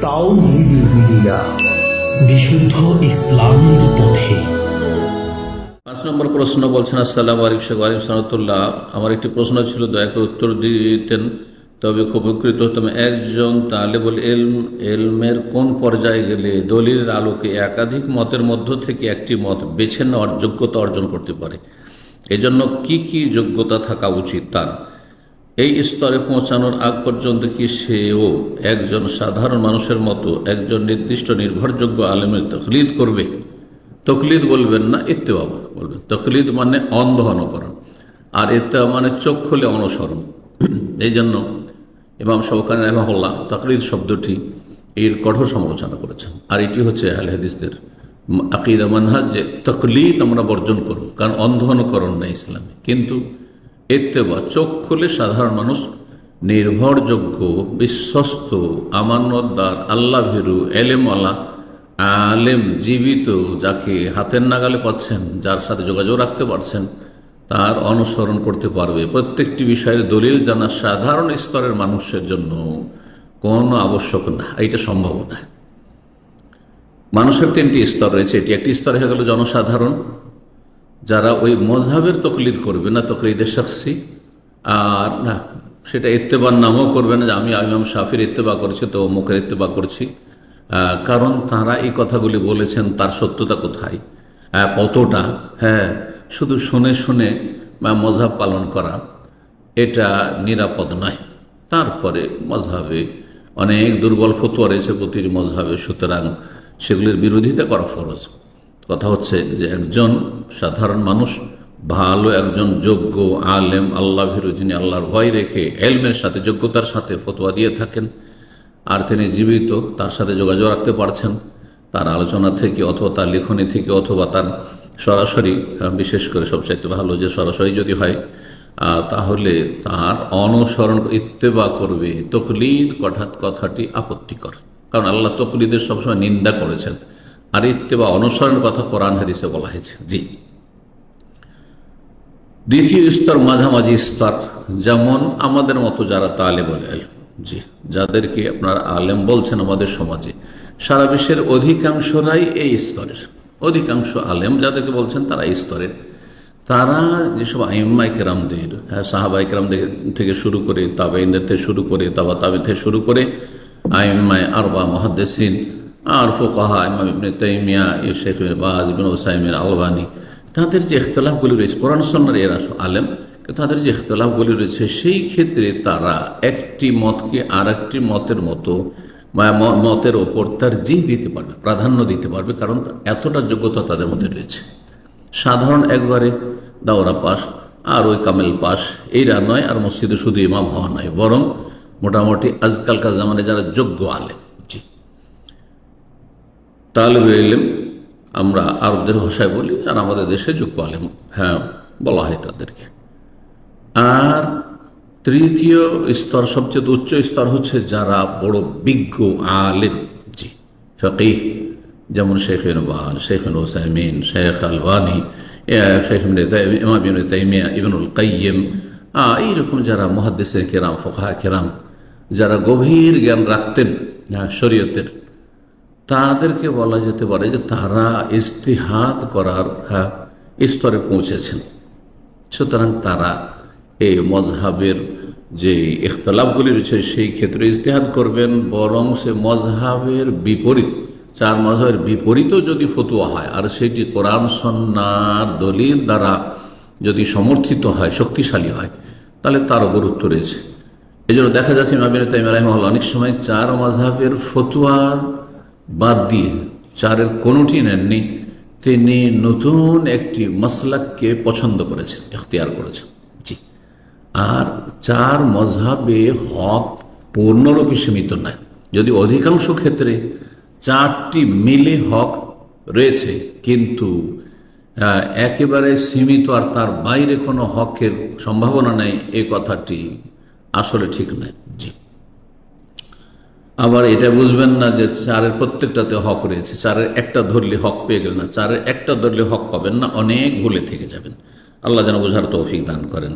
তাওহীদের বিদিরা বিশুদ্ধ ইসলামের পথে। 5 নম্বর প্রশ্ন বলছেন, আসসালামু আলাইকুম শেখ ওয়ালিম সালাতুল্লাহ, আমার একটি প্রশ্ন ছিল, দয়া করে উত্তর দিতেন তবে খুব উপকৃত হতাম। একজন তালেবুল ইলমের কোন পর্যায়ে গেলে দলিলের আলোকে একাধিক মতের মধ্য থেকে একটি মত বেছে নেওয়ার যোগ্যতা অর্জন করতে পারে? এজন্য কি কি যোগ্যতা থাকা উচিত তার? এই স্তরে পৌঁছানোর আগ পর্যন্ত কি সেও একজন সাধারণ মানুষের মতো একজন নির্দিষ্ট নির্ভরযোগ্য আলেমের তকলিদ করবে? তকলিদ বলবেন না, ইত্তেবা বলবেন। তকলিদ মানে অন্ধ অনুকরণ, আর ইত্তেবা মানে চোখ খুলে অনুসরণ। এই জন্য ইমাম শাওকানি রাহিমাহুল্লাহ তকলিদ শব্দটি এর কঠোর সমালোচনা করেছেন। আর এটি হচ্ছে আহলে হাদিসদের আকীদা মানহাজ যে তকলিদ আমরা বর্জন করব, কারণ অন্ধ অনুকরণ নেই ইসলামে। কিন্তু ইত্তেবা চোখ খুলে সাধারণ মানুষ নির্ভরযোগ্য, বিশ্বস্ত, আমানতদার, আল্লাহ ভীরু, এলেমওয়ালা আলেম, জীবিত, যাকে হাতের নাগালে পাচ্ছেন, যার সাথে যোগাযোগ রাখতে পারছেন, তার অনুসরণ করতে পারবে। প্রত্যেকটি বিষয়ের দলিল জানা সাধারণ স্তরের মানুষের জন্য কোনো আবশ্যক না, এটা সম্ভব না। মানুষের 3টি স্তর রয়েছে। এটি একটি স্তর হয়ে গেল জনসাধারণ, যারা ওই মযহাবের তকলিদ করবে না, তকলিদের শাখসি, আর না সেটা ইত্তেবার নামও করবে না যে আমি ইমাম শাফির ইত্তেবা করছি তো অমুকের ইত্তেবা করছি, কারণ তারা এই কথাগুলি বলেছেন, তার সত্যতা কোথায়, কতটা, শুধু শুনে শুনে মযহাব পালন করা এটা নিরাপদ নয়। তারপরে মযহাবে অনেক দুর্বল ফতোয়া রয়েছে প্রতিটি মযহাবে, সুতরাং সেগুলির বিরোধিতা করা ফরজ। কথা হচ্ছে যে একজন সাধারণ মানুষ, ভালো একজন যোগ্য আলেম, আল্লাহ ভীরু, যিনি আল্লাহর ভয় রেখে এলমের সাথে যোগ্যতার সাথে ফতোয়া দিয়ে থাকেন, আর তিনি জীবিত, তার সাথে যোগাযোগ রাখতে পারছেন, তার আলোচনা থেকে অথবা তার লেখনী থেকে অথবা তার সরাসরি, বিশেষ করে সবচাইতে ভালো যে সরাসরি যদি হয়, তাহলে তার অনুসরণ ইত্তেবা করবে। তকলিদ কথাটি আপত্তিকর, কারণ আল্লাহ তকলিদের সবসময় নিন্দা করেছেন, আর ইত্তেবা অনুসরণের কথা কোরআন হাদিসে বলা হয়েছে। জি। দ্বিতীয় স্তর মাঝামাঝি স্তর, যেমন আমাদের মতো যারা তালেবুল ইলম, জি, যাদেরকে আপনারা আলেম বলছেন আমাদের সমাজে, সারা বিশ্বের অধিকাংশরাই এই স্তরের, অধিকাংশ আলেম যাদেরকে বলছেন তারা এই স্তরের। তারা যেসব আইম্মায়ে কেরামদের, সাহাবায়ে কেরামদের থেকে শুরু করে, তাবেঈনদের থেকে শুরু করে, তাবে থেকে শুরু করে আইম্মায়ে আরবা, মুহাদ্দিসিন আর ফুকাহা, ইমাম ইবনে তাইমিয়া, শেখ বাজ, ইবনে উসাইমিন, আলবানী, তাদের যে ইখতিলাফগুলি রয়েছে, কোরআন সুন্নাহর এরা আলেম, তাদের যে ইখতিলাফগুলি রয়েছে, সেই ক্ষেত্রে তারা একটি মতকে আর একটি মতের মতো মতের ওপর তারজিহ দিতে পারবে, প্রাধান্য দিতে পারবে, কারণ এতটা যোগ্যতা তাদের মধ্যে রয়েছে। সাধারণ একবারে দাওরা পাস আর ওই কামেল পাস এইরা নয়, আর মসজিদে শুধু ইমাম হওয়া নয়, বরং মোটামুটি আজকালকার জামানে যারা যোগ্য আলেম, জি, তালেবুল ইলম আমরা আরবদের ভাষায় বলি, আর আমাদের দেশে যোগ্য আলেম বলা হয় তাদেরকে। আর তৃতীয় স্তর, সবচেয়ে উচ্চ স্তর হচ্ছে যারা বড় বিজ্ঞ আলেম, জি, ফকিহ, যেমন শেখ বাজ, শেখ উসাইমিন, শেখ আলবানী, শেখ ইমাম ইবনে তাইমিয়া, ইবনুল কাইয়িম, এইরকম যারা মুহাদ্দিসে কেরাম, ফুকাহা কেরাম, যারা গভীর জ্ঞান রাখতেন শরীয়তের, তাদেরকে বলা যেতে পারে যে তারা ইজতিহাদ করার স্তরে পৌঁছেছেন। সুতরাং তারা এই মযহাবের যে ইখতিলাফগুলি রয়েছে সেই ক্ষেত্রে ইজতিহাদ করবেন, বরং সে মযহাবের বিপরীত, 4 মযহাবের বিপরীতও যদি ফতোয়া হয়, আর সেটি কোরআন সুন্নাহর দলিল দ্বারা যদি সমর্থিত হয়, শক্তিশালী হয়, তাহলে তারও গুরুত্ব রয়েছে। এই জন্য দেখা যাচ্ছে ইমাম ইবনে তাইমিয়া রাহিমাহুল্লাহ অনেক সময় 4 মযহাবের ফতোয়ার বাদ দিয়ে 4-এর কোনোটি নেননি, তিনি নতুন একটি মাসলাককে পছন্দ করেছেন, ইখতিয়ার করেছেন, জি। আর 4 মযহাবে হক পূর্ণরূপে সীমিত নয়, যদি অধিকাংশ ক্ষেত্রে 4টি মিলে হক রয়েছে, কিন্তু একেবারে সীমিত আর তার বাইরে কোনো হকের সম্ভাবনা নেই, এই কথাটি আসলে ঠিক নয়, জি। আবার এটা বুঝবেন না যে 4-এর প্রত্যেকটাতে হক রয়েছে, 4-এর একটা ধরলে হক পেয়ে গেলেন না, 4-এর একটা ধরলে হক পাবেন না, অনেক ভুলে থেকে যাবেন। আল্লাহ যেন বোঝার তৌফিক দান করেন।